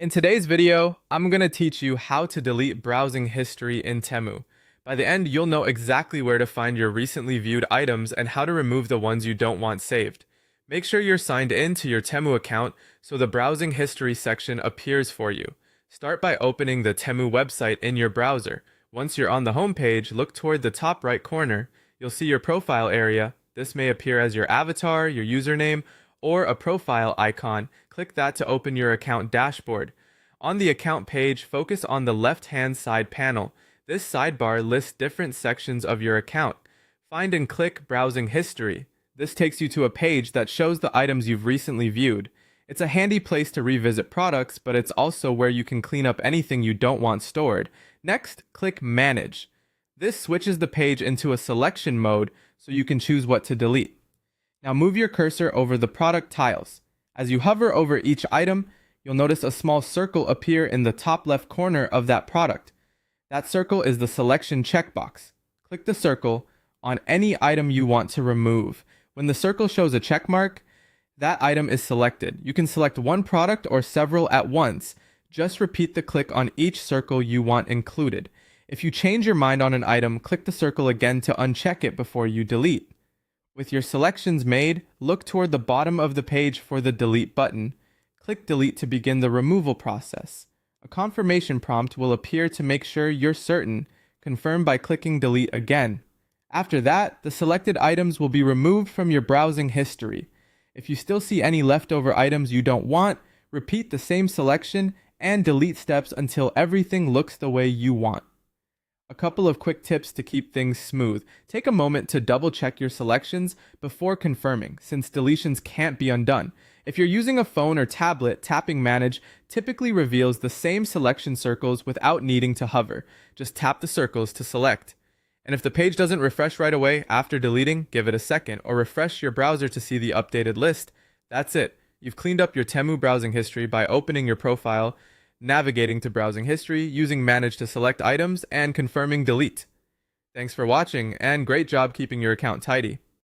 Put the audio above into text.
In today's video, I'm going to teach you how to delete browsing history in Temu. By the end, you'll know exactly where to find your recently viewed items and how to remove the ones you don't want saved. Make sure you're signed in to your Temu account so the browsing history section appears for you. Start by opening the Temu website in your browser. Once you're on the home page, look toward the top right corner. You'll see your profile area. This may appear as your avatar, your username, or a profile icon. Click that to open your account dashboard. On the account page, focus on the left-hand side panel. This sidebar lists different sections of your account. Find and click Browsing History. This takes you to a page that shows the items you've recently viewed. It's a handy place to revisit products, but it's also where you can clean up anything you don't want stored. Next, click Manage. This switches the page into a selection mode so you can choose what to delete. Now move your cursor over the product tiles. As you hover over each item, you'll notice a small circle appear in the top left corner of that product. That circle is the selection checkbox. Click the circle on any item you want to remove. When the circle shows a check mark, that item is selected. You can select one product or several at once. Just repeat the click on each circle you want included. If you change your mind on an item, click the circle again to uncheck it before you delete. With your selections made, look toward the bottom of the page for the delete button. Click delete to begin the removal process. A confirmation prompt will appear to make sure you're certain. Confirm by clicking delete again. After that, the selected items will be removed from your browsing history. If you still see any leftover items you don't want, repeat the same selection and delete steps until everything looks the way you want. A couple of quick tips to keep things smooth. Take a moment to double check your selections before confirming, since deletions can't be undone. If you're using a phone or tablet, tapping Manage typically reveals the same selection circles without needing to hover. Just tap the circles to select. And if the page doesn't refresh right away after deleting, give it a second or refresh your browser to see the updated list. That's it. You've cleaned up your Temu browsing history by opening your profile, navigating to browsing history, using Manage to select items, and confirming delete. Thanks for watching, and great job keeping your account tidy.